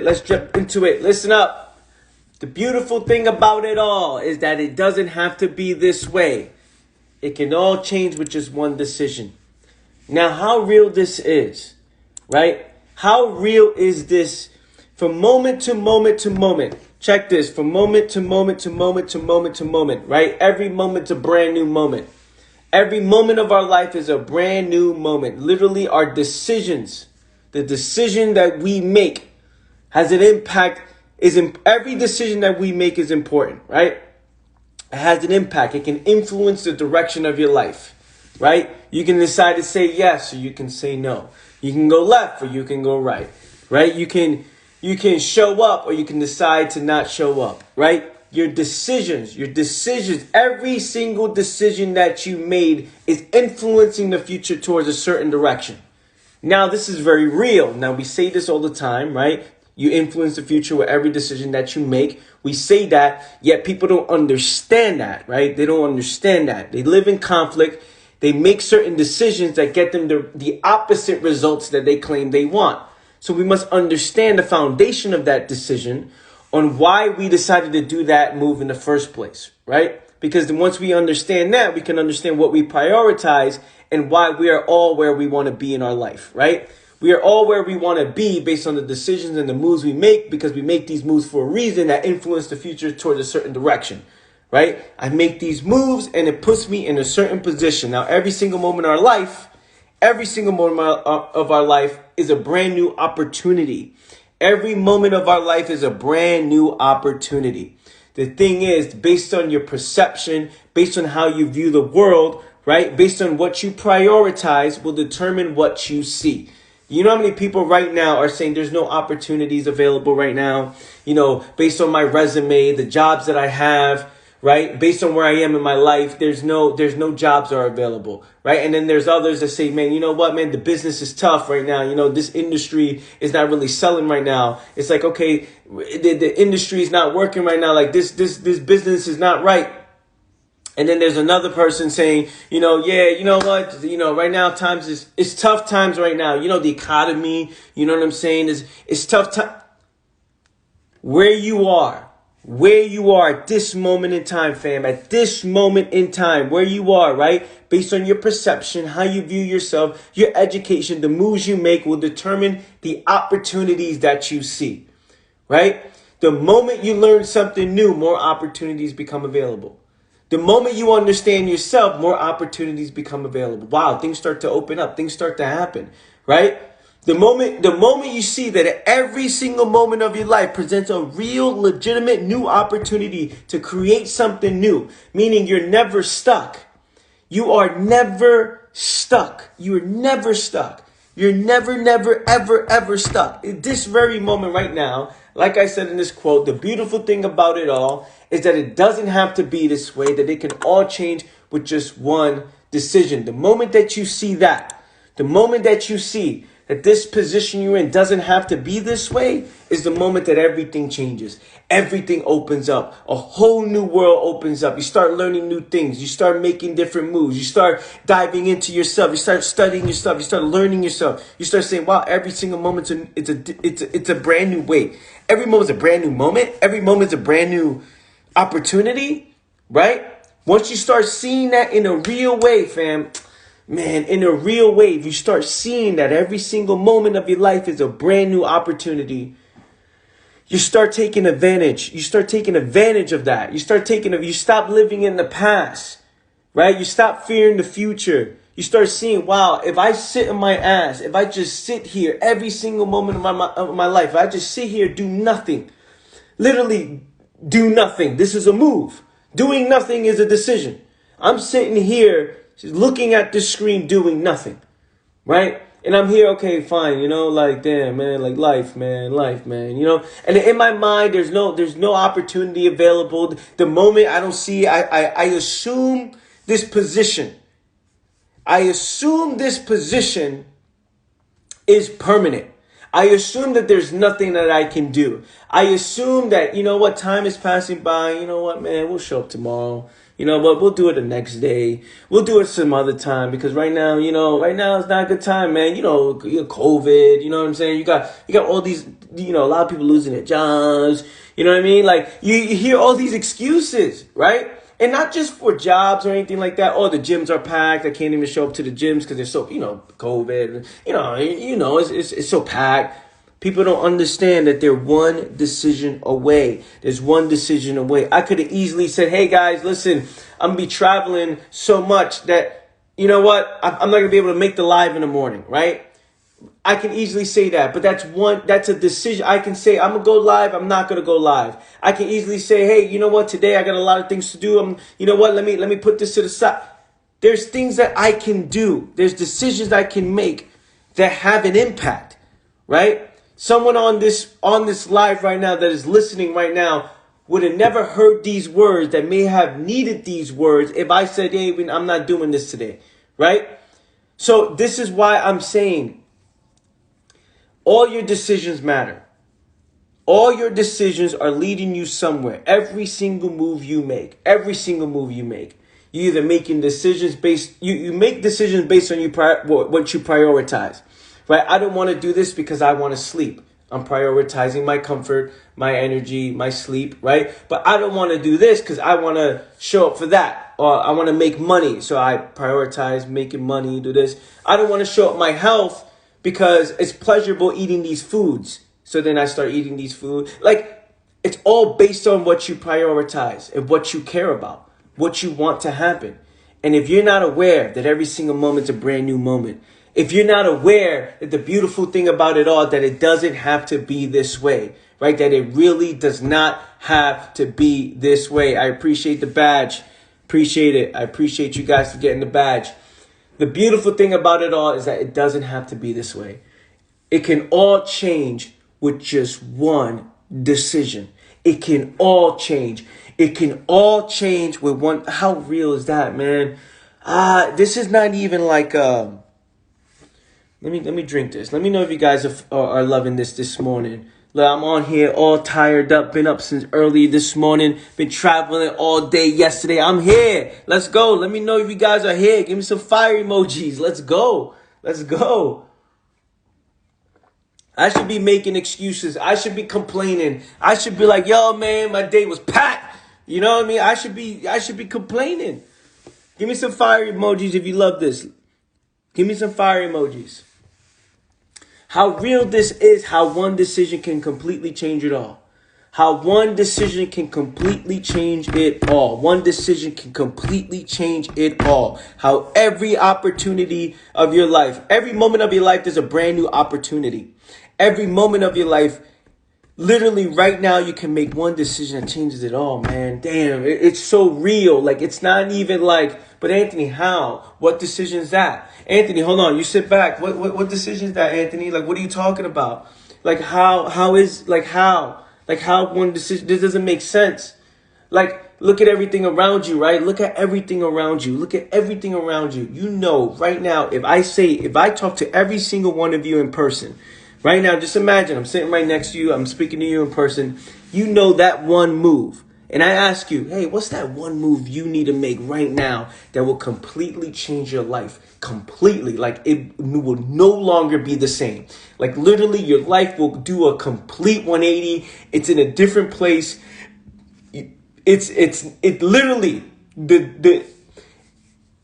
Let's jump into it. Listen up. The beautiful thing about it all is that it doesn't have to be this way. It can all change with just one decision. Now, how real this is, right? How real is this from moment to moment to moment? Check this, from moment to moment to moment to moment to moment, right? Every moment's a brand new moment. Every moment of our life is a brand new moment. Literally, our decisions, the decision that we make has an impact. Every decision that we make is important, right? It has an impact. It can influence the direction of your life, right? You can decide to say yes or you can say no. You can go left or you can go right, right? You can show up or you can decide to not show up, right? Your decisions, every single decision that you made is influencing the future towards a certain direction. Now, this is very real. Now, we say this all the time, right? You influence the future with every decision that you make. We say that, yet people don't understand that, right? They don't understand that. They live in conflict. They make certain decisions that get them the opposite results that they claim they want. So we must understand the foundation of that decision on why we decided to do that move in the first place, right? Because then once we understand that, we can understand what we prioritize and why we are all where we want to be in our life, right? We are all where we want to be based on the decisions and the moves we make, because we make these moves for a reason that influence the future towards a certain direction, right? I make these moves and it puts me in a certain position. Now, every single moment of our life is a brand new opportunity. Every moment of our life is a brand new opportunity. The thing is, based on your perception, based on how you view the world, right? Based on what you prioritize will determine what you see. You know how many people right now are saying there's no opportunities available right now? You know, based on my resume, the jobs that I have, right? Based on where I am in my life, there's no jobs are available, right? And then there's others that say, man, you know what, man, the business is tough right now. You know, this industry is not really selling right now. It's like, okay, the industry is not working right now. Like this business is not right. And then there's another person saying, you know, yeah, you know what, you know, right now it's tough times right now. You know, the economy, you know what I'm saying, it's tough time. Where you are at this moment in time, fam, at this moment in time, where you are, right? Based on your perception, how you view yourself, your education, the moves you make will determine the opportunities that you see, right? The moment you learn something new, more opportunities become available. The moment you understand yourself, more opportunities become available. Wow, things start to open up. Things start to happen, right? The moment you see that every single moment of your life presents a real, legitimate new opportunity to create something new, meaning you're never stuck. You are never stuck. You are never stuck. You're never, ever stuck. In this very moment right now, like I said in this quote, the beautiful thing about it all is that it doesn't have to be this way, that it can all change with just one decision. The moment that you see that, the moment that you see that this position you're in doesn't have to be this way, is the moment that everything changes. Everything opens up. A whole new world opens up. You start learning new things. You start making different moves. You start diving into yourself. You start studying yourself. You start learning yourself. You start saying, wow, every single moment it's a brand new way. Every moment's a brand new moment. Every moment's a brand new opportunity, right? Once you start seeing that in a real way, fam, man, in a real way, if you start seeing that every single moment of your life is a brand new opportunity, you start taking advantage. You start taking advantage of that. You stop living in the past, right? You stop fearing the future. You start seeing, wow, if I sit in my ass, if I just sit here every single moment of my life, if I just sit here, do nothing, literally do nothing. This is a move. Doing nothing is a decision. I'm sitting here just looking at this screen doing nothing, right? And I'm here, okay, fine, you know, like, damn, man, like life, man, you know. And in my mind, there's no opportunity available. The moment I don't see, I assume this position. I assume this position is permanent. I assume that there's nothing that I can do. I assume that, you know what, time is passing by. You know what, man, we'll show up tomorrow. You know, but we'll do it the next day. We'll do it some other time because right now, right now it's not a good time, man. You know, COVID, you know what I'm saying? You got all these, a lot of people losing their jobs. You know what I mean? Like you hear all these excuses, right? And not just for jobs or anything like that. Oh, the gyms are packed. I can't even show up to the gyms because they're so, COVID. It's so packed. People don't understand that they're one decision away. There's one decision away. I could have easily said, hey guys, listen, I'm going to be traveling so much that, you know what? I'm not going to be able to make the live in the morning, right? I can easily say that, but that's a decision. I can say, I'm going to go live. I'm not going to go live. I can easily say, hey, you know what? Today I got a lot of things to do. You know what? Let me put this to the side. There's things that I can do. There's decisions I can make that have an impact, right? Someone on this live right now that is listening right now would have never heard these words, that may have needed these words if I said, hey, I'm not doing this today, right? So this is why I'm saying all your decisions matter. All your decisions are leading you somewhere. Every single move you make, you either making decisions you make decisions based on what you prioritize. Right? I don't want to do this because I want to sleep. I'm prioritizing my comfort, my energy, my sleep, right? But I don't want to do this because I want to show up for that. Or I want to make money. So I prioritize making money, do this. I don't want to show up my health because it's pleasurable eating these foods. So then I start eating these foods. Like, it's all based on what you prioritize and what you care about, what you want to happen. And if you're not aware that every single moment's a brand new moment, if you're not aware that the beautiful thing about it all, that it doesn't have to be this way, right? That it really does not have to be this way. I appreciate the badge. Appreciate it. I appreciate you guys for getting the badge. The beautiful thing about it all is that it doesn't have to be this way. It can all change with just one decision. It can all change. It can all change with one. How real is that, man? This is not even like Let me drink this. Let me know if you guys are loving this morning. Look, I'm on here all tired up. Been up since early this morning. Been traveling all day yesterday. I'm here. Let's go. Let me know if you guys are here. Give me some fire emojis. Let's go. Let's go. I should be making excuses. I should be complaining. I should be like, yo, man, my day was packed. You know what I mean? I should be complaining. Give me some fire emojis if you love this. Give me some fire emojis. How real this is, how one decision can completely change it all. How one decision can completely change it all. One decision can completely change it all. How every opportunity of your life, every moment of your life, there's a brand new opportunity. Every moment of your life, literally right now, you can make one decision that changes it all, man. Damn, it's so real. Like, it's not even like, but Anthony, how? What decision is that? Anthony, hold on. You sit back. What decision is that, Anthony? Like, what are you talking about? Like, how one decision, this doesn't make sense. Like, look at everything around you, right? Look at everything around you. Look at everything around you. You know, right now, if I talk to every single one of you in person, right now, just imagine I'm sitting right next to you. I'm speaking to you in person. You know that one move. And I ask you, hey, what's that one move you need to make right now that will completely change your life? Completely. Like, it will no longer be the same. Like, literally, your life will do a complete 180. It's in a different place. It literally,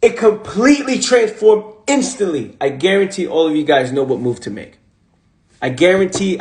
it completely transformed instantly. I guarantee all of you guys know what move to make. I guarantee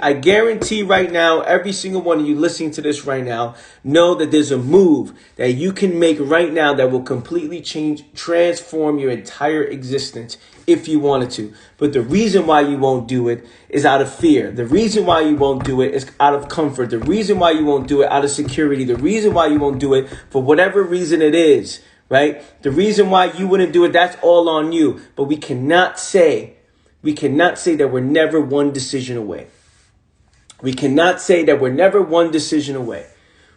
right now, every single one of you listening to this right now, know that there's a move that you can make right now that will completely transform your entire existence if you wanted to. But the reason why you won't do it is out of fear. The reason why you won't do it is out of comfort. The reason why you won't do it out of security. The reason why you won't do it for whatever reason it is, right? The reason why you wouldn't do it, that's all on you. But we cannot say that we're never one decision away. We cannot say that we're never one decision away.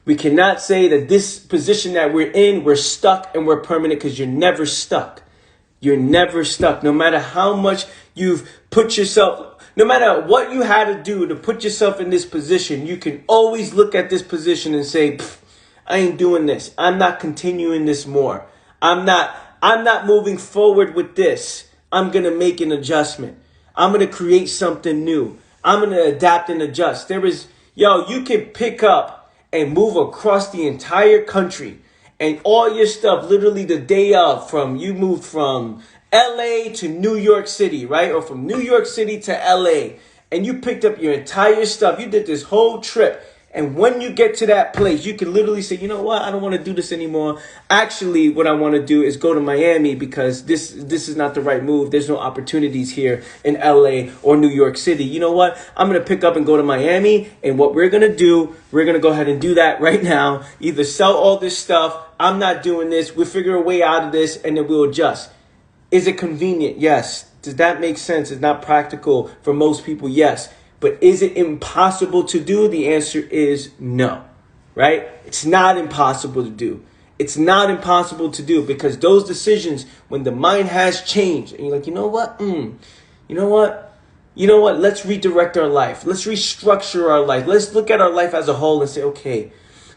We cannot say that this position that we're in, we're stuck and we're permanent, because you're never stuck. You're never stuck. No matter how much you've put yourself, no matter what you had to do to put yourself in this position, you can always look at this position and say, I ain't doing this. I'm not continuing this more. I'm not moving forward with this. I'm going to make an adjustment. I'm going to create something new. I'm going to adapt and adjust. You can pick up and move across the entire country and all your stuff literally the day of, you moved from LA to New York City, right? Or from New York City to LA, and you picked up your entire stuff. You did this whole trip. And when you get to that place, you can literally say, you know what? I don't want to do this anymore. Actually, what I want to do is go to Miami because this is not the right move. There's no opportunities here in LA or New York City. You know what? I'm going to pick up and go to Miami. And what we're going to do, we're going to go ahead and do that right now. Either sell all this stuff. I'm not doing this. We'll figure a way out of this and then we'll adjust. Is it convenient? Yes. Does that make sense? It's not practical for most people. Yes. But is it impossible to do? The answer is no, right? It's not impossible to do. It's not impossible to do because those decisions, when the mind has changed and you're like, you know what? Let's redirect our life. Let's restructure our life. Let's look at our life as a whole and say, okay,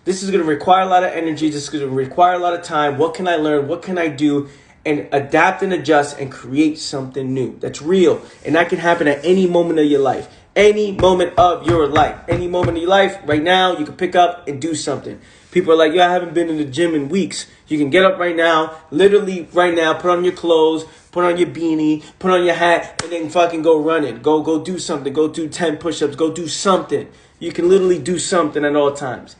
this is going to require a lot of energy. This is going to require a lot of time. What can I learn? What can I do? And adapt and adjust and create something new that's real. And that can happen at any moment of your life. Any moment of your life. Any moment of your life, right now, you can pick up and do something. People are like, I haven't been in the gym in weeks. You can get up right now, literally right now, put on your clothes, put on your beanie, put on your hat, and then fucking go run it. Go do something. Go do 10 push-ups. Go do something. You can literally do something at all times.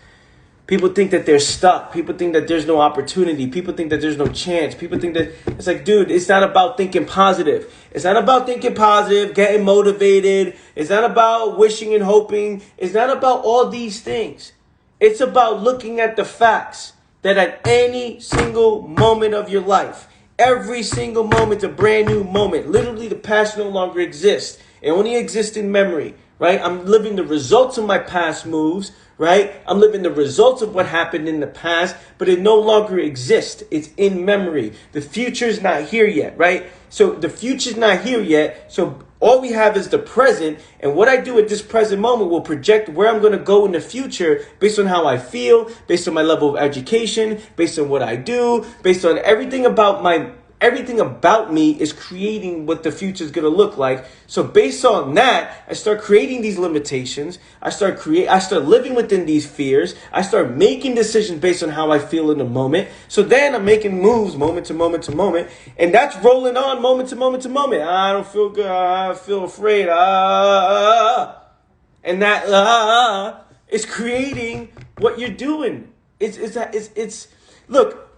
People think that they're stuck. People think that there's no opportunity. People think that there's no chance. People think that it's like, dude, it's not about thinking positive. It's not about thinking positive, getting motivated. It's not about wishing and hoping. It's not about all these things. It's about looking at the facts that at any single moment of your life, every single moment's a brand new moment. Literally, the past no longer exists. It only exists in memory, right? I'm living the results of my past moves, right? I'm living the results of what happened in the past, but it no longer exists. It's in memory. The future's not here yet, right? So the future's not here yet. So all we have is the present. And what I do at this present moment will project where I'm going to go in the future based on how I feel, based on my level of education, based on what I do, based on everything about me is creating what the future is going to look like. So based on that, I start creating these limitations. I start living within these fears. I start making decisions based on how I feel in the moment. So then I'm making moves moment to moment to moment. And that's rolling on moment to moment to moment. I don't feel good. I feel afraid. And that is creating what you're doing. Look.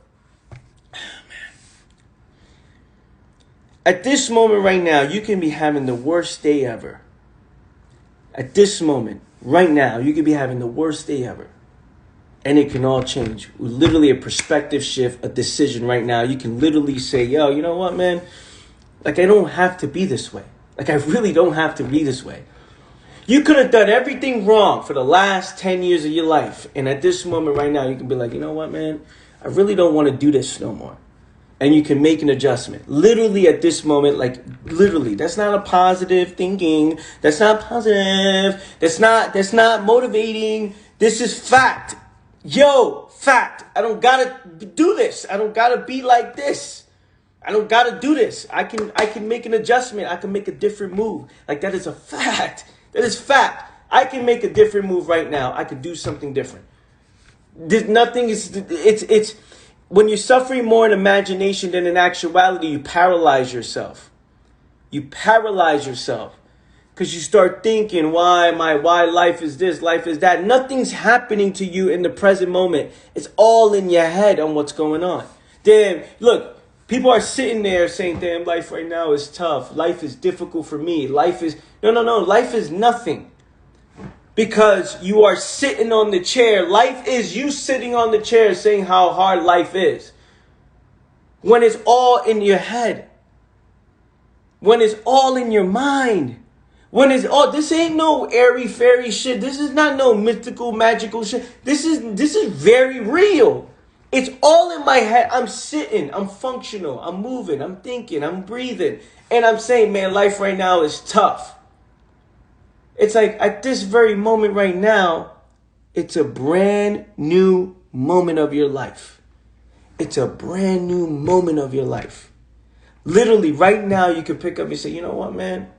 At this moment right now, you can be having the worst day ever. At this moment, right now, you can be having the worst day ever. And it can all change. Literally a perspective shift, a decision right now. You can literally say, yo, you know what, man? Like, I don't have to be this way. Like, I really don't have to be this way. You could have done everything wrong for the last 10 years of your life. And at this moment right now, you can be like, you know what, man? I really don't want to do this no more. And you can make an adjustment. Literally at this moment, like literally, that's not a positive thinking. That's not positive. That's not motivating. This is fact. Yo, fact. I don't gotta do this. I don't gotta be like this. I don't gotta do this. I can make an adjustment. I can make a different move. Like that is a fact. That is fact. I can make a different move right now. I could do something different. There's nothing it's when you're suffering more in imagination than in actuality, you paralyze yourself. You paralyze yourself because you start thinking, why life is this, life is that. Nothing's happening to you in the present moment. It's all in your head on what's going on. Damn, look, people are sitting there saying, damn, life right now is tough. Life is difficult for me. No, life is nothing. Because you are sitting on the chair. Life is you sitting on the chair saying how hard life is. When it's all in your head. When it's all in your mind. When it's all, this ain't no airy fairy shit. This is not no mystical, magical shit. This is very real. It's all in my head. I'm sitting. I'm functional. I'm moving. I'm thinking. I'm breathing. And I'm saying, man, life right now is tough. It's like at this very moment right now, it's a brand new moment of your life. It's a brand new moment of your life. Literally, right now, you can pick up and say, you know what, man?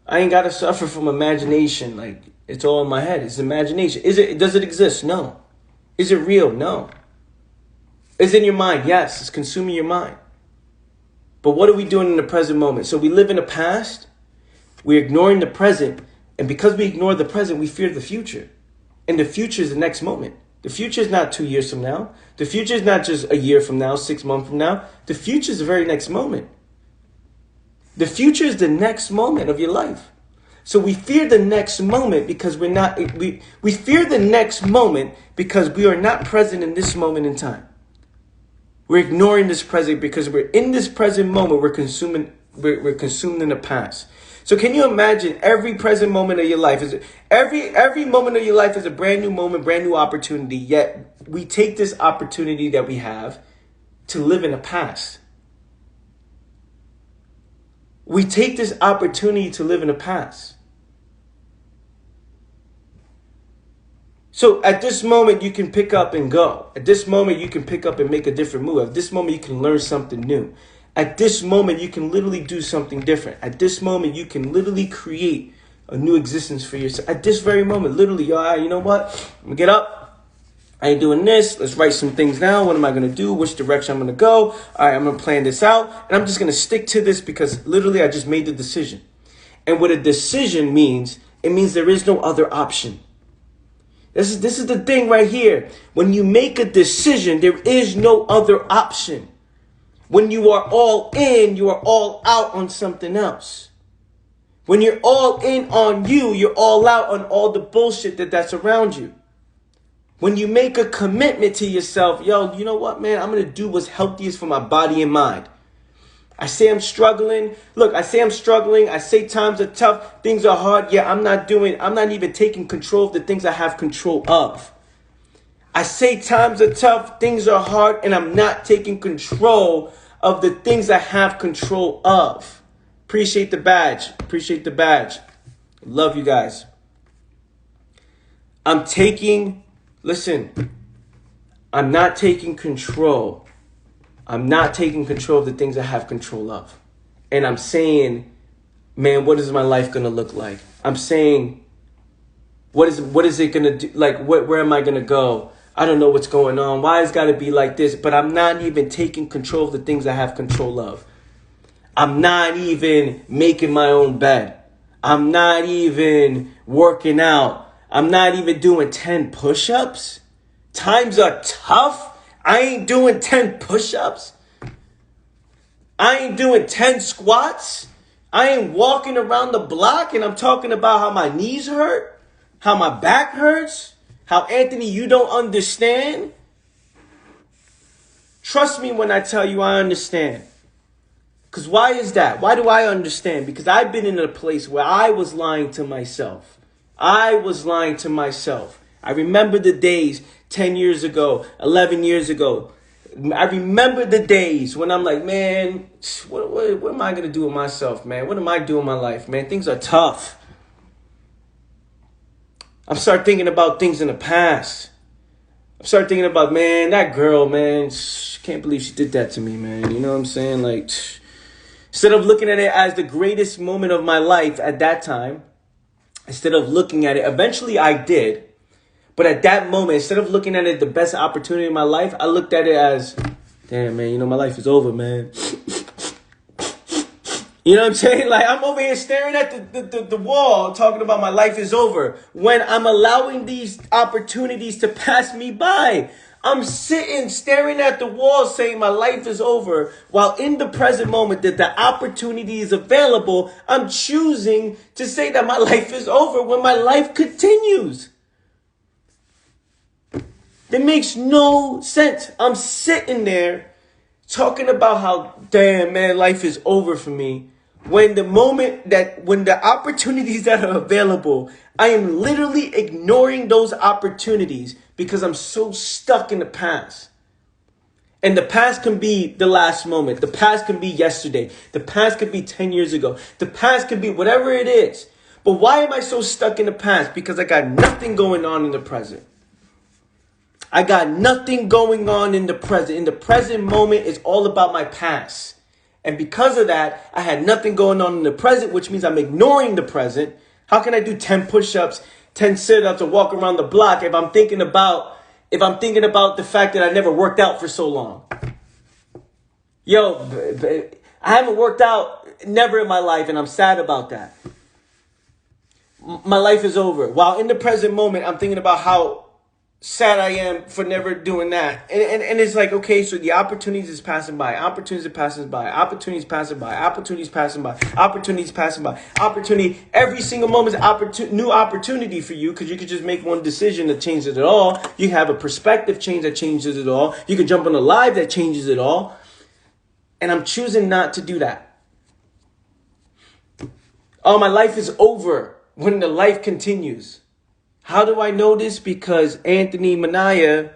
I ain't got to suffer from imagination. Like, it's all in my head. It's imagination. Does it exist? No. Is it real? No. Is it in your mind? Yes. It's consuming your mind. But what are we doing in the present moment? So we live in the past. We're ignoring the present. And because we ignore the present, we fear the future. And the future is the next moment. The future is not 2 years from now. The future is not just a year from now, 6 months from now. The future is the very next moment. The future is the next moment of your life. So we fear the next moment because we fear the next moment because we are not present in this moment in time. We're ignoring this present because we're in this present moment. We're consumed in the past. So can you imagine every present moment of your life every moment of your life is a brand new moment, brand new opportunity. Yet we take this opportunity that we have to live in the past. We take this opportunity to live in the past. So at this moment, you can pick up and go. At this moment, you can pick up and make a different move. At this moment, you can learn something new. At this moment, you can literally do something different. At this moment, you can literally create a new existence for yourself. At this very moment, literally, you know what? I'm going to get up. I ain't doing this. Let's write some things down. What am I going to do? Which direction I'm going to go? All right, I'm going to plan this out. And I'm just going to stick to this because literally I just made the decision. And what a decision means, it means there is no other option. This is the thing right here. When you make a decision, there is no other option. When you are all in, you are all out on something else. When you're all in on you, you're all out on all the bullshit that's around you. When you make a commitment to yourself, you know what, man? I'm going to do what's healthiest for my body and mind. I say I'm struggling. Look, I say I'm struggling. I say times are tough. Things are hard. Yeah, I'm not even taking control of the things I have control of. I say times are tough. Things are hard. And I'm not taking control of the things I have control of. Appreciate the badge. Appreciate the badge. Love you guys. Listen, I'm not taking control. I'm not taking control of the things I have control of. And I'm saying, man, what is my life going to look like? I'm saying, what is it going to do? Like, where am I going to go? I don't know what's going on. Why it's got to be like this? But I'm not even taking control of the things I have control of. I'm not even making my own bed. I'm not even working out. I'm not even doing 10 push-ups. Times are tough. I ain't doing 10 push-ups. I ain't doing 10 squats. I ain't walking around the block and I'm talking about how my knees hurt, how my back hurts, how, Anthony, you don't understand. Trust me when I tell you I understand. Because why is that? Why do I understand? Because I've been in a place where I was lying to myself. I was lying to myself. I remember the days 10 years ago, 11 years ago. I remember the days when I'm like, man, what am I going to do with myself, man? What am I doing in my life, man? Things are tough. I start thinking about things in the past. I start thinking about, man, that girl, man, can't believe she did that to me, man. You know what I'm saying? Like, instead of looking at it as the greatest moment of my life at that time, instead of looking at it, eventually I did. But at that moment, instead of looking at it the best opportunity in my life, I looked at it as, damn, man, you know, my life is over, man. You know what I'm saying? Like, I'm over here staring at the wall, talking about my life is over, when I'm allowing these opportunities to pass me by. I'm sitting, staring at the wall, saying my life is over, while in the present moment that the opportunity is available, I'm choosing to say that my life is over when my life continues. That makes no sense. I'm sitting there talking about how, damn, man, life is over for me. When the opportunities that are available, I am literally ignoring those opportunities because I'm so stuck in the past. And the past can be the last moment. The past can be yesterday. The past could be 10 years ago. The past could be whatever it is. But why am I so stuck in the past? Because I got nothing going on in the present. I got nothing going on in the present. In the present moment, it's all about my past. And because of that, I had nothing going on in the present, which means I'm ignoring the present. How can I do 10 push-ups, 10 sit-ups, or walk around the block if I'm thinking about the fact that I never worked out for so long? Yo, I haven't worked out never in my life, and I'm sad about that. My life is over. While in the present moment, I'm thinking about how sad I am for never doing that. And it's like, okay, so the opportunities is passing by. Opportunities are passing by. Opportunities passing by. Opportunities passing by. Opportunities passing by. Opportunity. Every single moment is new opportunity for you, because you could just make one decision that changes it all. You have a perspective change that changes it all. You can jump on a live that changes it all. And I'm choosing not to do that. Oh, my life is over when the life continues. How do I know this? Because Anthony Manaya,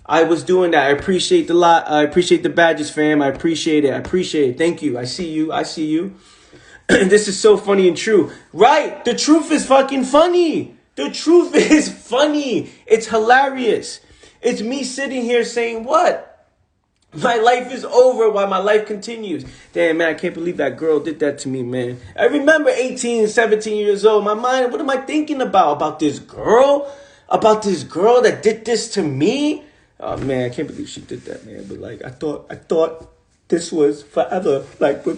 I was doing that. I appreciate I appreciate the badges, fam. I appreciate it. Thank you. I see you. This is so funny and true. Right. The truth is fucking funny. The truth is funny. It's hilarious. It's me sitting here saying what? My life is over while my life continues. Damn, man, I can't believe that girl did that to me, man. I remember 18, 17 years old. My mind, what am I thinking about? About this girl? About this girl that did this to me? Oh, man, I can't believe she did that, man. But, like, I thought this was forever. Like, but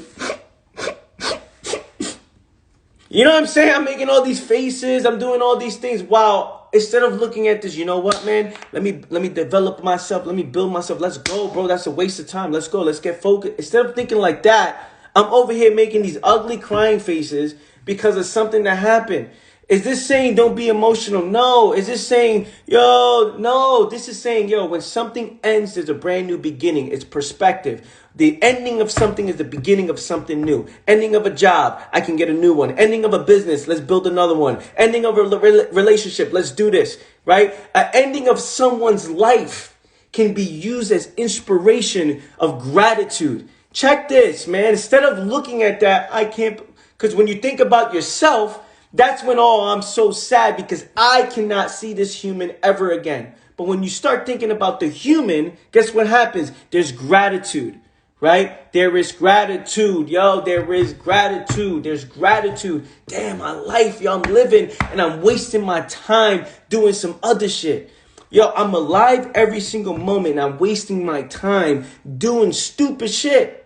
you know what I'm saying? I'm making all these faces. I'm doing all these things. Wow. Instead of looking at this, you know what, man? Let me develop myself. Let me build myself. Let's go, bro. That's a waste of time. Let's go. Let's get focused. Instead of thinking like that, I'm over here making these ugly crying faces because of something that happened. Is this saying don't be emotional? No. Is this saying, yo, no. This is saying, yo, when something ends, there's a brand new beginning. It's perspective. The ending of something is the beginning of something new. Ending of a job, I can get a new one. Ending of a business, let's build another one. Ending of a relationship, let's do this, right? An ending of someone's life can be used as inspiration of gratitude. Check this, man. Instead of looking at that, because when you think about yourself, that's when, I'm so sad because I cannot see this human ever again. But when you start thinking about the human, guess what happens? There's gratitude. Right? There is gratitude. Yo, there is gratitude. There's gratitude. Damn, my life, yo, I'm living and I'm wasting my time doing some other shit. Yo, I'm alive every single moment and I'm wasting my time doing stupid shit.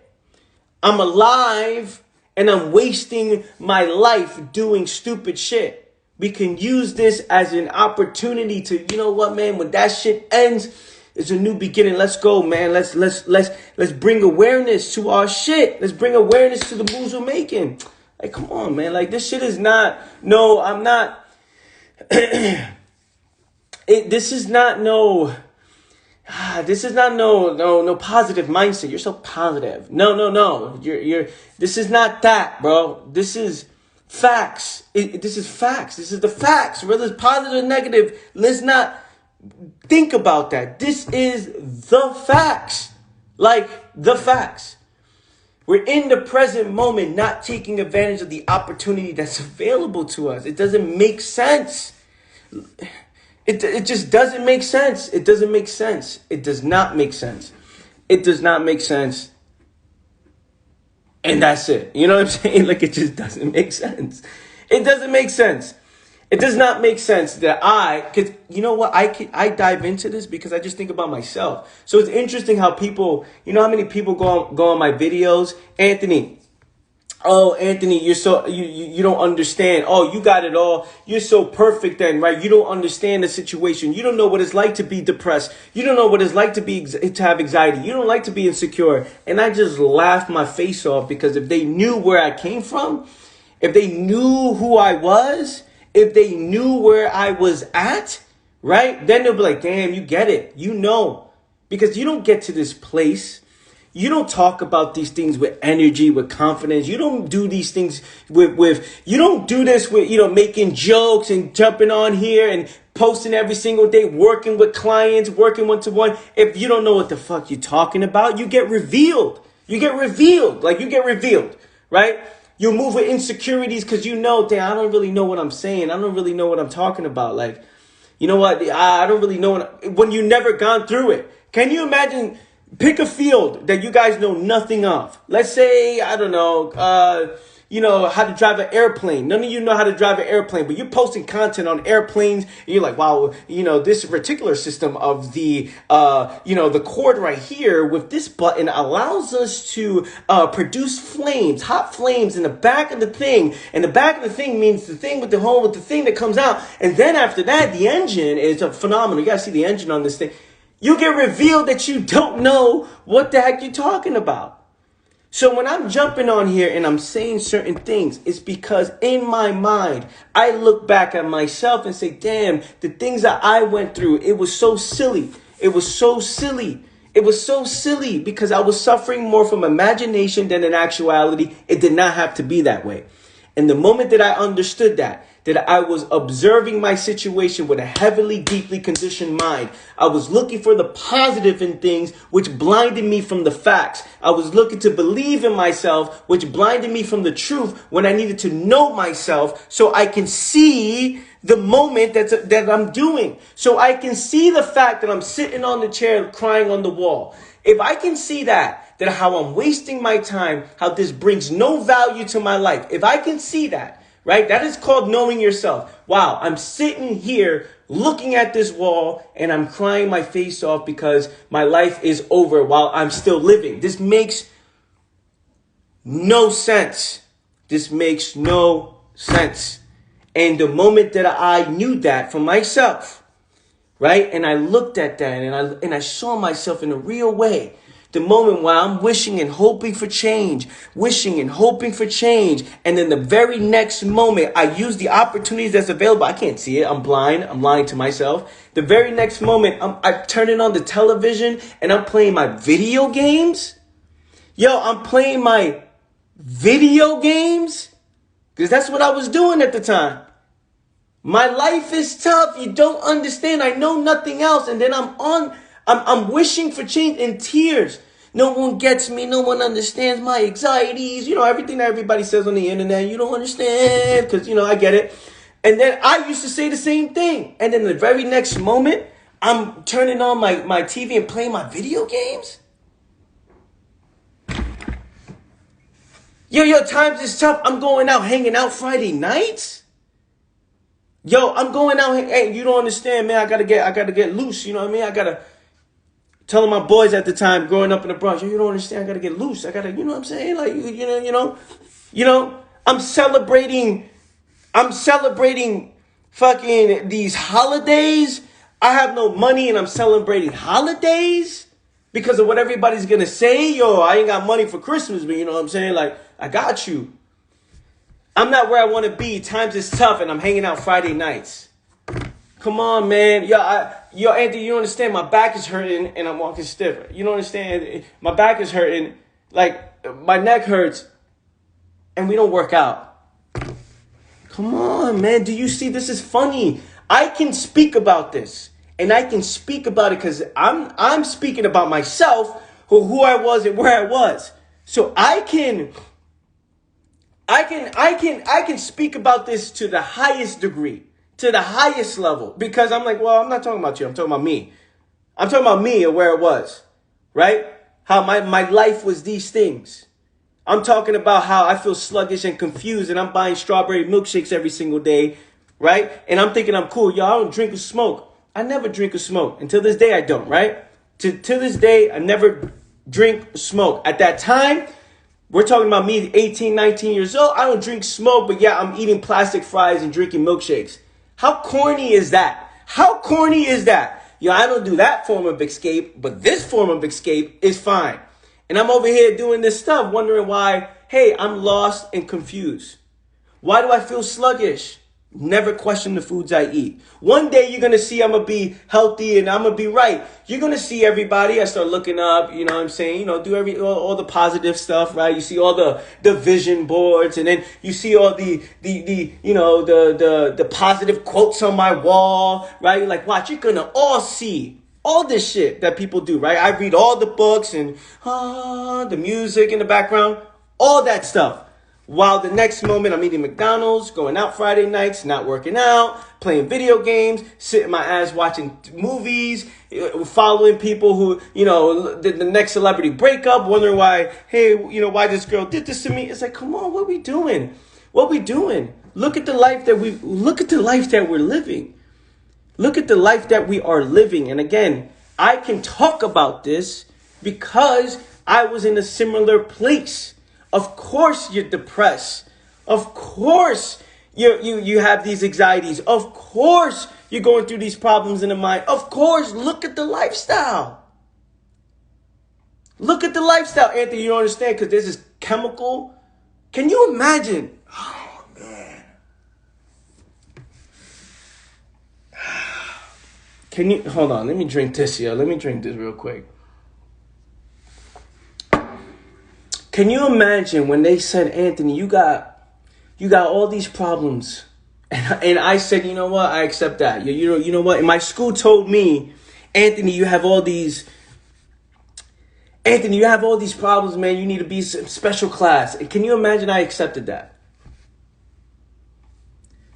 I'm alive and I'm wasting my life doing stupid shit. We can use this as an opportunity to, you know what, man, when that shit ends, it's a new beginning. Let's go, man. Let's bring awareness to our shit. Let's bring awareness to the moves we're making. Like, come on, man. Like, this shit is not. No, I'm not. This is not no. This is not no positive mindset. You're so positive. No. You're. This is not that, bro. This is facts. This is facts. This is the facts. Whether it's positive or negative, let's not think about that. This is the facts. Like, the facts. We're in the present moment, not taking advantage of the opportunity that's available to us. It doesn't make sense. It just doesn't make sense. It doesn't make sense. It does not make sense. It does not make sense. And that's it. You know what I'm saying? Like, it just doesn't make sense. It doesn't make sense. It does not make sense that because you know what, I dive into this because I just think about myself. So it's interesting how people, you know how many people go on my videos? Anthony, you're so, you don't understand. Oh, you got it all. You're so perfect then, right? You don't understand the situation. You don't know what it's like to be depressed. You don't know what it's like to have anxiety. You don't like to be insecure. And I just laugh my face off because if they knew where I came from, if they knew who I was, if they knew where I was at, right? Then they'll be like, damn, you get it. You know, because you don't get to this place. You don't talk about these things with energy, with confidence. You don't do these things you don't do this with, making jokes and jumping on here and posting every single day, working with clients, working one-to-one. If you don't know what the fuck you're talking about, you get revealed. You get revealed, right? You move with insecurities because damn, I don't really know what I'm saying. I don't really know what I'm talking about. Like, You know what? I don't really know when you never gone through it. Can you imagine? Pick a field that you guys know nothing of. Let's say, I don't know, how to drive an airplane. None of you know how to drive an airplane, but you're posting content on airplanes. And you're like, wow, this particular system of the cord right here with this button allows us to produce flames, hot flames in the back of the thing. And the back of the thing means the thing with the hole with the thing that comes out. And then after that, the engine is phenomenal. You guys see the engine on this thing. You get revealed that you don't know what the heck you're talking about. So when I'm jumping on here and I'm saying certain things, it's because in my mind, I look back at myself and say, damn, the things that I went through, it was so silly. It was so silly. It was so silly because I was suffering more from imagination than in actuality. It did not have to be that way. And the moment that I understood that I was observing my situation with a heavily, deeply conditioned mind. I was looking for the positive in things, which blinded me from the facts. I was looking to believe in myself, which blinded me from the truth when I needed to know myself so I can see the moment that I'm doing. So I can see the fact that I'm sitting on the chair crying on the wall. If I can see that how I'm wasting my time, how this brings no value to my life. If I can see that, right? That is called knowing yourself. Wow, I'm sitting here looking at this wall and I'm crying my face off because my life is over while I'm still living. This makes no sense. This makes no sense. And the moment that I knew that for myself, right? And I looked at that and I saw myself in a real way. The moment where I'm wishing and hoping for change. And then the very next moment, I use the opportunities that's available. I can't see it. I'm blind. I'm lying to myself. The very next moment, I'm turning on the television and I'm playing my video games. I'm playing my video games because that's what I was doing at the time. My life is tough. You don't understand. I know nothing else. And then I'm wishing for change in tears. No one gets me. No one understands my anxieties. Everything that everybody says on the internet, you don't understand because, I get it. And then I used to say the same thing. And then the very next moment, I'm turning on my TV and playing my video games. Times is tough. I'm going out, hanging out Friday nights. I'm going out. Hey, you don't understand, man. I gotta get loose. You know what I mean? I gotta telling my boys at the time growing up in the Bronx, you don't understand. I gotta get loose. I gotta, you know what I'm saying? Like, I'm celebrating fucking these holidays. I have no money and I'm celebrating holidays because of what everybody's gonna say. I ain't got money for Christmas, but you know what I'm saying? Like, I got you. I'm not where I want to be. Times is tough and I'm hanging out Friday nights. Come on, man. Anthony, you don't understand. My back is hurting and I'm walking stiff. You don't understand. My back is hurting. Like, my neck hurts and we don't work out. Come on, man. Do you see? This is funny. I can speak about this and I can speak about it because I'm speaking about myself, who I was and where I was. So I can speak about this to the highest degree, to the highest level, because I'm like, well, I'm not talking about you. I'm talking about me. I'm talking about me and where it was, right? How my life was these things. I'm talking about how I feel sluggish and confused and I'm buying strawberry milkshakes every single day, right? And I'm thinking I'm cool. I don't drink or smoke. I never drink or smoke. Until this day, I don't, right? To this day, I never drink or smoke. At that time, we're talking about me, 18, 19 years old. I don't drink smoke, but yeah, I'm eating plastic fries and drinking milkshakes. How corny is that? How corny is that? I don't do that form of escape, but this form of escape is fine. And I'm over here doing this stuff, wondering why, hey, I'm lost and confused. Why do I feel sluggish? Never question the foods I eat. One day you're going to see I'm going to be healthy and I'm going to be right. You're going to see everybody. I start looking up, you know what I'm saying? Do all the positive stuff, right? You see all the vision boards and then you see all the positive quotes on my wall, right? You're like, watch, you're going to all see all this shit that people do, right? I read all the books and the music in the background, all that stuff. While the next moment I'm eating McDonald's, going out Friday nights, not working out, playing video games, sitting my ass watching movies, following people who, the next celebrity breakup, wondering why, hey, why this girl did this to me. It's like, come on, what we doing? What we doing? Look at the life that we're living. Look at the life that we are living. And again, I can talk about this because I was in a similar place. Of course you're depressed. Of course you have these anxieties. Of course you're going through these problems in the mind. Of course, look at the lifestyle. Look at the lifestyle, Anthony. You don't understand because there's this chemical. Can you imagine? Oh, man. Hold on, let me drink this, yo. Let me drink this real quick. Can you imagine when they said, Anthony, you got all these problems. And I said, you know what? I accept that. You know what? And my school told me, Anthony, you have all these problems, man. You need to be some special class. And can you imagine I accepted that?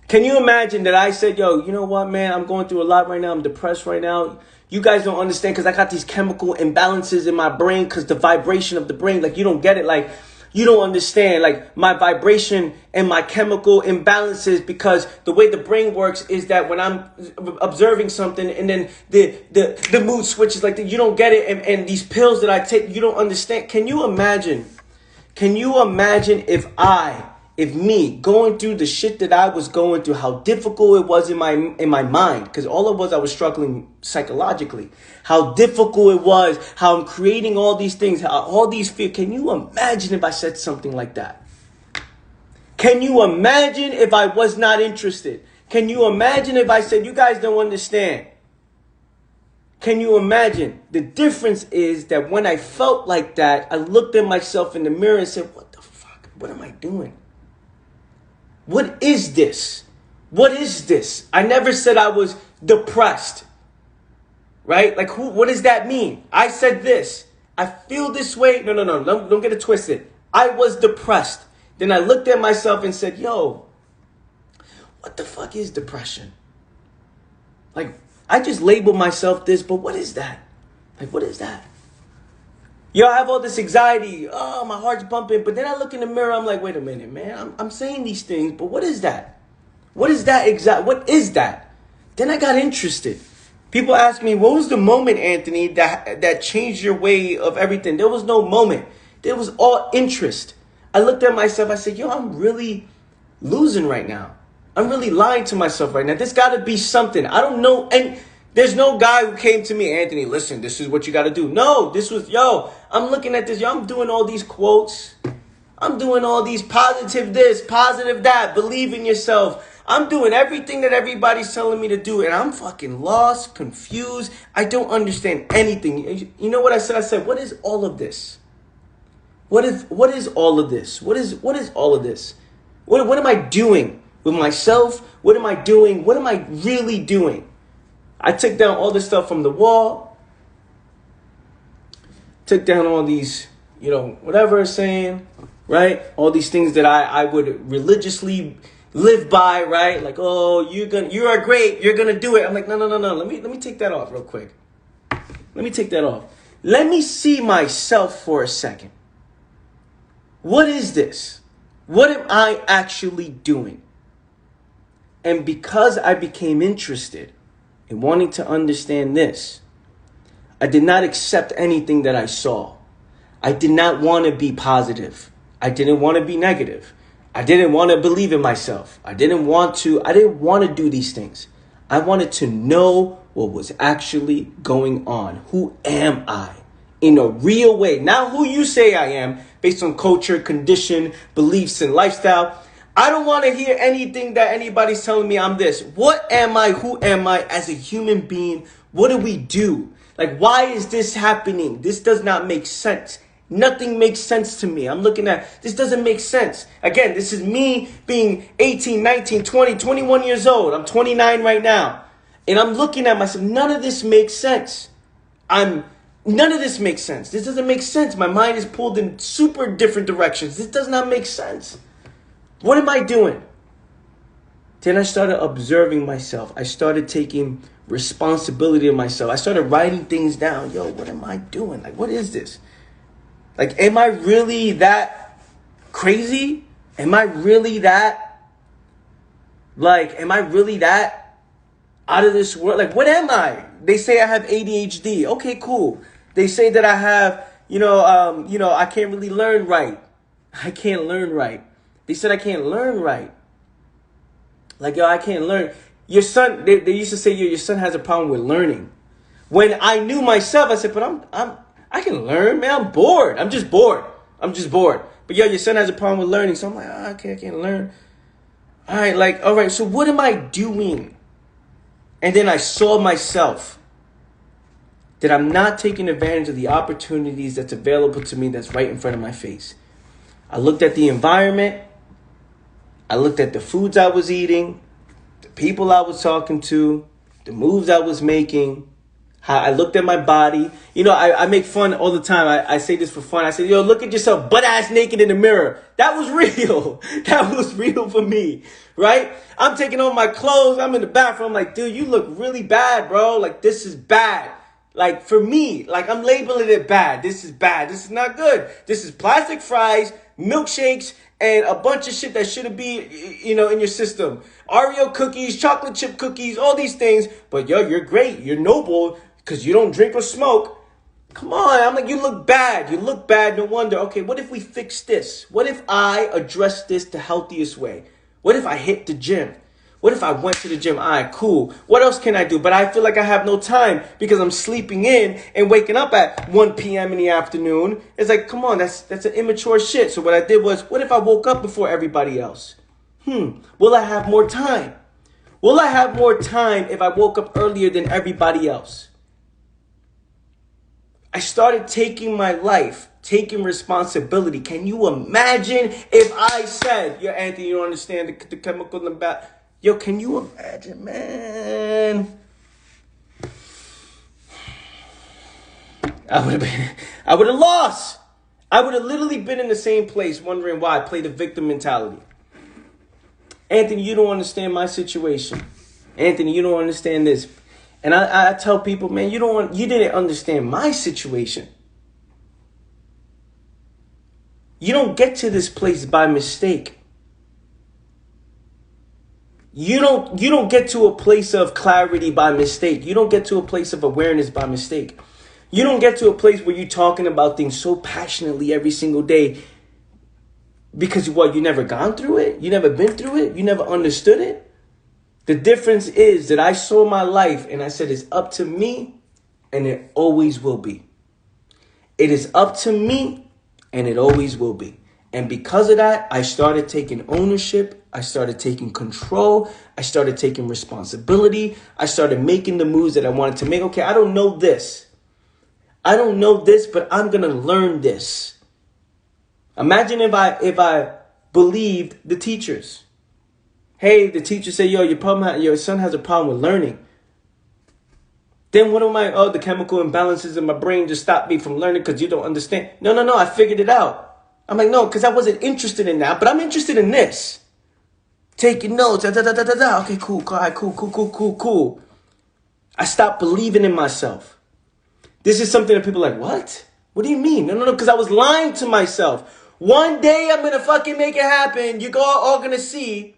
Can you imagine that I said, yo, you know what, man? I'm going through a lot right now. I'm depressed right now. You guys don't understand because I got these chemical imbalances in my brain because the vibration of the brain, like you don't get it. Like you don't understand like my vibration and my chemical imbalances because the way the brain works is that when I'm observing something and then the mood switches like that, you don't get it. And these pills that I take, you don't understand. Can you imagine if me going through the shit that I was going through, how difficult it was in my mind, because all it was, I was struggling psychologically, how difficult it was, how I'm creating all these things, all these fears. Can you imagine if I said something like that? Can you imagine if I was not interested? Can you imagine if I said, you guys don't understand? Can you imagine? The difference is that when I felt like that, I looked at myself in the mirror and said, what the fuck? What am I doing? What is this? What is this? I never said I was depressed, right? Like, what does that mean? I said this. I feel this way. No. Don't get it twisted. I was depressed. Then I looked at myself and said, yo, what the fuck is depression? Like, I just labeled myself this, but what is that? Like, what is that? Yo, I have all this anxiety. Oh, my heart's bumping. But then I look in the mirror. I'm like, wait a minute, man. I'm saying these things, but what is that? What is that what is that? Then I got interested. People ask me, what was the moment, Anthony, that changed your way of everything? There was no moment. There was all interest. I looked at myself. I said, yo, I'm really losing right now. I'm really lying to myself right now. There's got to be something. I don't know. And there's no guy who came to me, Anthony, listen, this is what you got to do. No, this was, yo, I'm looking at this. Yo, I'm doing all these quotes. I'm doing all these positive this, positive that, believe in yourself. I'm doing everything that everybody's telling me to do. And I'm fucking lost, confused. I don't understand anything. You know what I said? I said, what is all of this? What is all of this? What is all of this? What am I doing with myself? What am I doing? What am I really doing? I took down all this stuff from the wall. Took down all these, whatever it's saying, right? All these things that I would religiously live by, right? Like, oh, you are great. You're going to do it. I'm like, no. Let me take that off real quick. Let me take that off. Let me see myself for a second. What is this? What am I actually doing? And because I became interested in wanting to understand this, I did not accept anything that I saw. I did not want to be positive. I didn't want to be negative. I didn't want to believe in myself. I didn't want to do these things. I wanted to know what was actually going on. Who am I? In a real way. Not who you say I am based on culture, condition, beliefs, and lifestyle. I don't want to hear anything that anybody's telling me I'm this. What am I? Who am I as a human being? What do we do? Like, why is this happening? This does not make sense. Nothing makes sense to me. I'm looking at, this doesn't make sense. Again, this is me being 18, 19, 20, 21 years old. I'm 29 right now. And I'm looking at myself. None of this makes sense. None of this makes sense. This doesn't make sense. My mind is pulled in super different directions. This does not make sense. What am I doing? Then I started observing myself. I started taking responsibility of myself. I started writing things down. Yo, what am I doing? Like, what is this? Like, am I really that crazy? Am I really that out of this world? Like, what am I? They say I have ADHD. Okay, cool. They say that I have, I can't really learn right. I can't learn right. They said I can't learn right. Like, yo, I can't learn. Your son, they used to say, your son has a problem with learning. When I knew myself, I said, but I can learn, man. I'm bored. I'm just bored. But yo, your son has a problem with learning. So I'm like, okay, I can't learn. All right, so what am I doing? And then I saw myself that I'm not taking advantage of the opportunities that's available to me that's right in front of my face. I looked at the environment. I looked at the foods I was eating, the people I was talking to, the moves I was making, how I looked at my body. I make fun all the time. I say this for fun. I say, yo, look at yourself butt ass naked in the mirror. That was real. That was real for me, right? I'm taking off my clothes. I'm in the bathroom. I'm like, dude, you look really bad, bro. Like, this is bad. Like, for me, like, I'm labeling it bad. This is bad. This is not good. This is plastic fries, milkshakes, and a bunch of shit that shouldn't be, in your system. Oreo cookies, chocolate chip cookies, all these things. But yo, you're great. You're noble because you don't drink or smoke. Come on. I'm like, you look bad. You look bad. No wonder. Okay, what if we fix this? What if I address this the healthiest way? What if I hit the gym? What if I went to the gym? All right, cool. What else can I do? But I feel like I have no time because I'm sleeping in and waking up at 1 p.m. in the afternoon. It's like, come on, that's an immature shit. So what I did was, what if I woke up before everybody else? Will I have more time? Will I have more time if I woke up earlier than everybody else? I started taking my life, taking responsibility. Can you imagine if I said, yo, Anthony, you don't understand the chemical in the back. Yo, can you imagine, man? I would have lost. I would have literally been in the same place wondering why I played the victim mentality. Anthony, you don't understand my situation. Anthony, you don't understand this. And I tell people, man, you didn't understand my situation. You don't get to this place by mistake. You don't get to a place of clarity by mistake. You don't get to a place of awareness by mistake. You don't get to a place where you're talking about things so passionately every single day because you never gone through it? You never been through it? You never understood it? The difference is that I saw my life and I said it's up to me and it always will be. It is up to me and it always will be. And because of that, I started taking ownership. I started taking control. I started taking responsibility. I started making the moves that I wanted to make. Okay, I don't know this. But I'm going to learn this. Imagine if I believed the teachers. Hey, the teacher say, yo, your son has a problem with learning. Then what am I? Oh, the chemical imbalances in my brain just stopped me from learning because you don't understand. No, I figured it out. I'm like, no, because I wasn't interested in that, but I'm interested in this. Taking notes, Okay, cool, all right, cool. I stopped believing in myself. This is something that people are like, what? What do you mean? No, because I was lying to myself. One day I'm going to fucking make it happen. You're all going to see.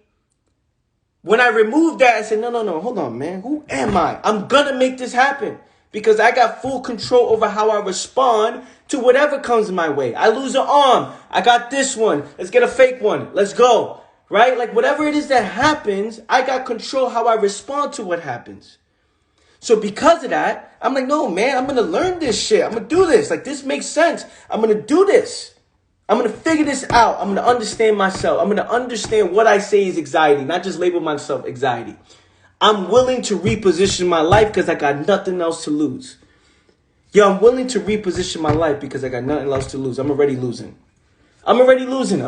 When I removed that, I said, no, hold on, man. Who am I? I'm going to make this happen. Because I got full control over how I respond to whatever comes my way. I lose an arm. I got this one. Let's get a fake one. Let's go. Right? Like whatever it is that happens, I got control how I respond to what happens. So because of that, I'm like, no, man, I'm going to learn this shit. I'm going to do this. Like this makes sense. I'm going to do this. I'm going to figure this out. I'm going to understand myself. I'm going to understand what I say is anxiety, not just label myself anxiety. I'm willing to reposition my life because I got nothing else to lose. I'm willing to reposition my life because I got nothing else to lose. I'm already losing. I'm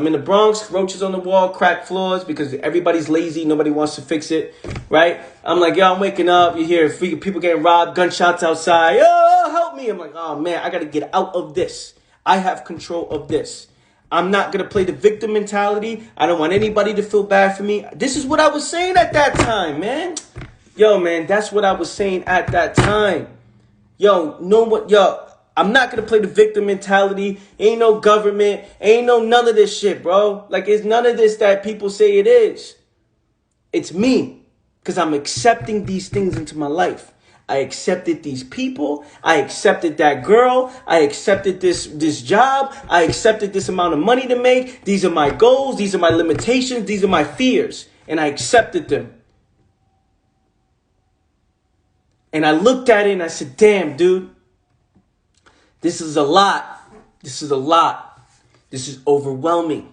in the Bronx, roaches on the wall, cracked floors because everybody's lazy. Nobody wants to fix it, right? I'm like, I'm waking up. You hear people getting robbed, gunshots outside. Oh, help me. I'm like, oh, man, I got to get out of this. I have control of this. I'm not going to play the victim mentality. I don't want anybody to feel bad for me. This is what I was saying at that time, man. Yo, man, that's what I was saying at that time. Yo, I'm not going to play the victim mentality. Ain't no government. Ain't no none of this shit, bro. Like, it's none of this that people say it is. It's me. Because I'm accepting these things into my life. I accepted these people. I accepted that girl. I accepted this job. I accepted this amount of money to make. These are my goals. These are my limitations. These are my fears. And I accepted them. And I looked at it and I said, damn, dude, this is a lot. This is a lot. This is overwhelming.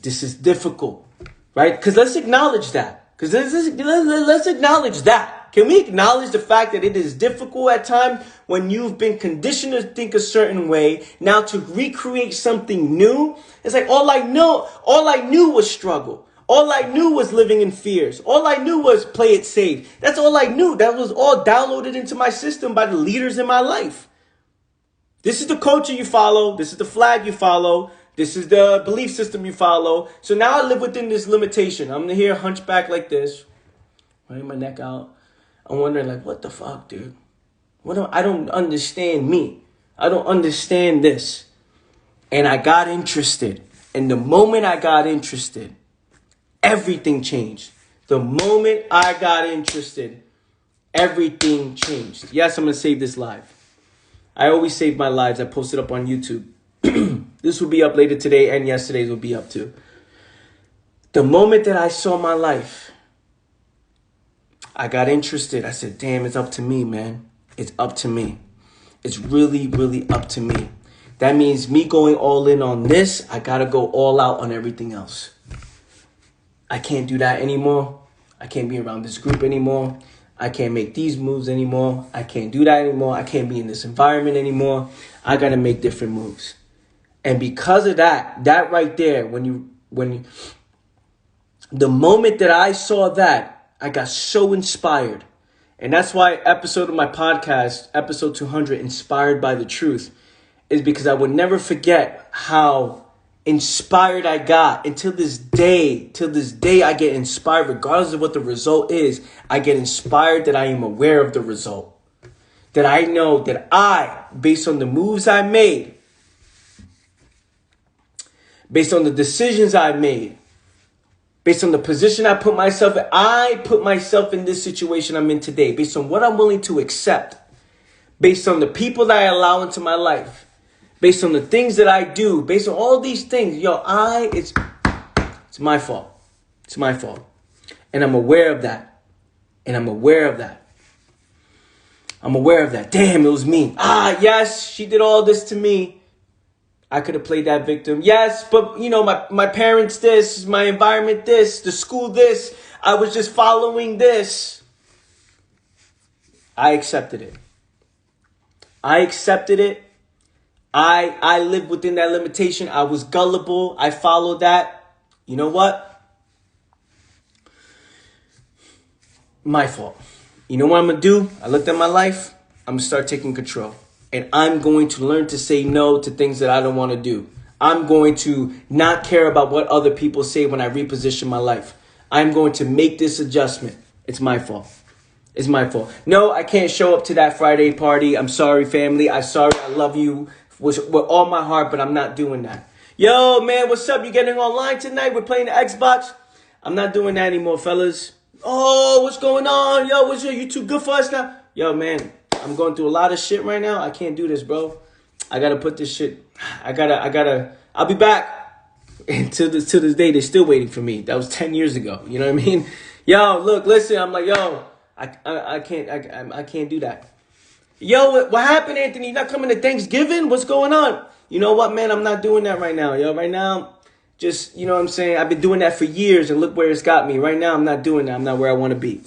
This is difficult, right? Because let's acknowledge that. Because let's acknowledge that. Can we acknowledge the fact that it is difficult at times when you've been conditioned to think a certain way, now to recreate something new? It's like all I knew was struggle. All I knew was living in fears. All I knew was play it safe. That's all I knew. That was all downloaded into my system by the leaders in my life. This is the culture you follow. This is the flag you follow. This is the belief system you follow. So now I live within this limitation. I'm here hunchback like this, running my neck out. I'm wondering, like, what the fuck, dude? I don't understand me. I don't understand this. And I got interested. And the moment I got interested, everything changed. The moment I got interested, everything changed. Yes, I'm going to save this live. I always save my lives. I post it up on YouTube. This will be up later today, and yesterday's will be up too. The moment that I saw my life, I got interested. I said, damn, it's up to me, man. It's up to me. It's really, really up to me. That means me going all in on this, I got to go all out on everything else. I can't do that anymore. I can't be around this group anymore. I can't make these moves anymore. I can't do that anymore. I can't be in this environment anymore. I got to make different moves. And because of that right there, the moment that I saw that, I got so inspired. And that's why episode of my podcast, episode 200, Inspired by the Truth, is because I would never forget how inspired I got. And till this day, I get inspired regardless of what the result is. I get inspired that I am aware of the result. That I know that based on the moves I made, based on the decisions I made, based on the position I put myself in, I put myself in this situation I'm in today, based on what I'm willing to accept, based on the people that I allow into my life, based on the things that I do, based on all these things. It's my fault. It's my fault. And I'm aware of that. I'm aware of that. Damn, it was me. Yes, she did all this to me. I could have played that victim. Yes, but, my parents this, my environment this, the school this. I was just following this. I accepted it. I lived within that limitation. I was gullible. I followed that. You know what? My fault. You know what I'm going to do? I looked at my life. I'm going to start taking control. And I'm going to learn to say no to things that I don't want to do. I'm going to not care about what other people say when I reposition my life. I'm going to make this adjustment. It's my fault. No, I can't show up to that Friday party. I'm sorry, family. I love you with all my heart, but I'm not doing that. Yo, man, what's up? You getting online tonight? We're playing the Xbox. I'm not doing that anymore, fellas. Oh, what's going on? Yo, you too good for us now? Yo, man. I'm going through a lot of shit right now. I can't do this, bro. I got to put this shit. I'll be back. And to this day, they're still waiting for me. That was 10 years ago. You know what I mean? Yo, look, listen. I'm like, I can't do that. Yo, what happened, Anthony? You not coming to Thanksgiving? What's going on? You know what, man? I'm not doing that right now. Yo, right now, just, you know what I'm saying? I've been doing that for years and look where it's got me. Right now, I'm not doing that. I'm not where I want to be.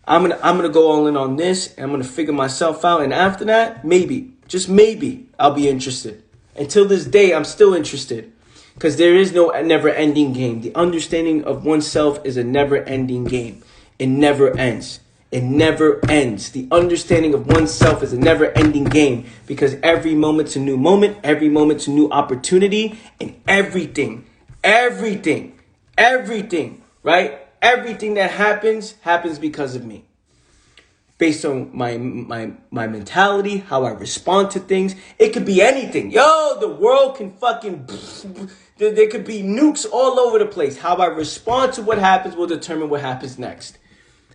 I'm gonna go all in on this, and I'm gonna figure myself out. And after that, maybe, just maybe, I'll be interested. Until this day, I'm still interested, because there is no never-ending game. The understanding of oneself is a never-ending game. It never ends. it never ends. The understanding of oneself is a never-ending game because every moment's a new moment, every moment's a new opportunity, and everything, right? Everything that happens because of me. Based on my mentality, how I respond to things. It could be anything. Yo, the world can fucking... There could be nukes all over the place. How I respond to what happens will determine what happens next.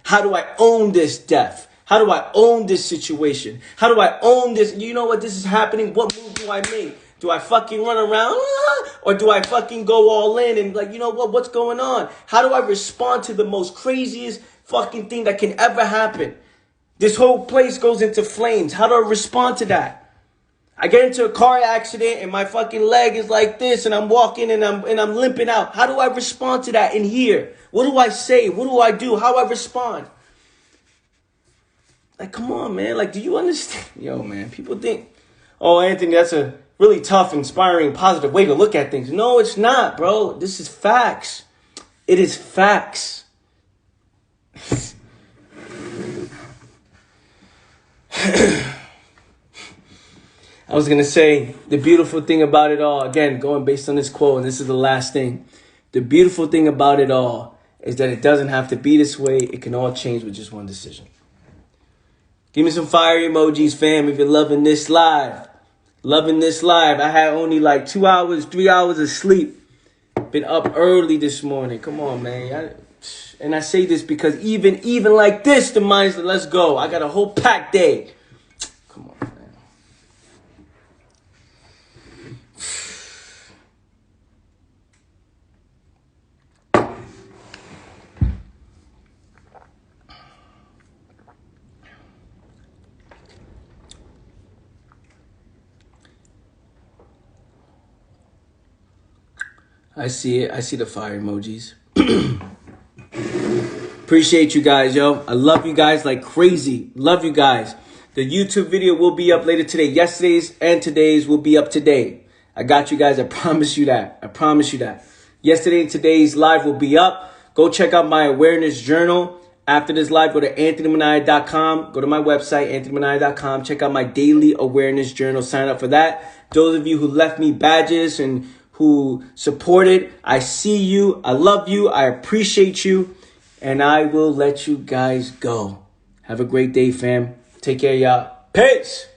How do I own this death? How do I own this situation? How do I own this? You know what? This is happening. What move do I make? Do I fucking run around? Or do I fucking go all in and like, you know what? What's going on? How do I respond to the most craziest fucking thing that can ever happen? This whole place goes into flames. How do I respond to that? I get into a car accident and my fucking leg is like this and I'm walking and I'm limping out. How do I respond to that in here? What do I say? What do I do? How do I respond? Like, come on, man. Like, do you understand? Yo, man, people think, oh, Anthony, that's a really tough, inspiring, positive way to look at things. No, it's not, bro. This is facts. It is facts. I was going to say, the beautiful thing about it all, again, going based on this quote, and this is the last thing. The beautiful thing about it all is that it doesn't have to be this way. It can all change with just one decision. Give me some fire emojis, fam, if you're loving this live. Loving this live. I had only like 2 hours, 3 hours of sleep. Been up early this morning. Come on, man. And I say this because even like this, the mind's like, let's go. I got a whole packed day. Come on, man. I see it. I see the fire emojis. Appreciate you guys, yo. I love you guys like crazy. Love you guys. The YouTube video will be up later today. Yesterday's and today's will be up today. I got you guys. I promise you that. I promise you that. Yesterday and today's live will be up. Go check out my awareness journal. After this live, go to anthonymanaya.com. Go to my website, anthonymanaya.com. Check out my daily awareness journal. Sign up for that. Those of you who left me badges and who supported, I see you. I love you. I appreciate you. And I will let you guys go. Have a great day, fam. Take care, y'all. Peace.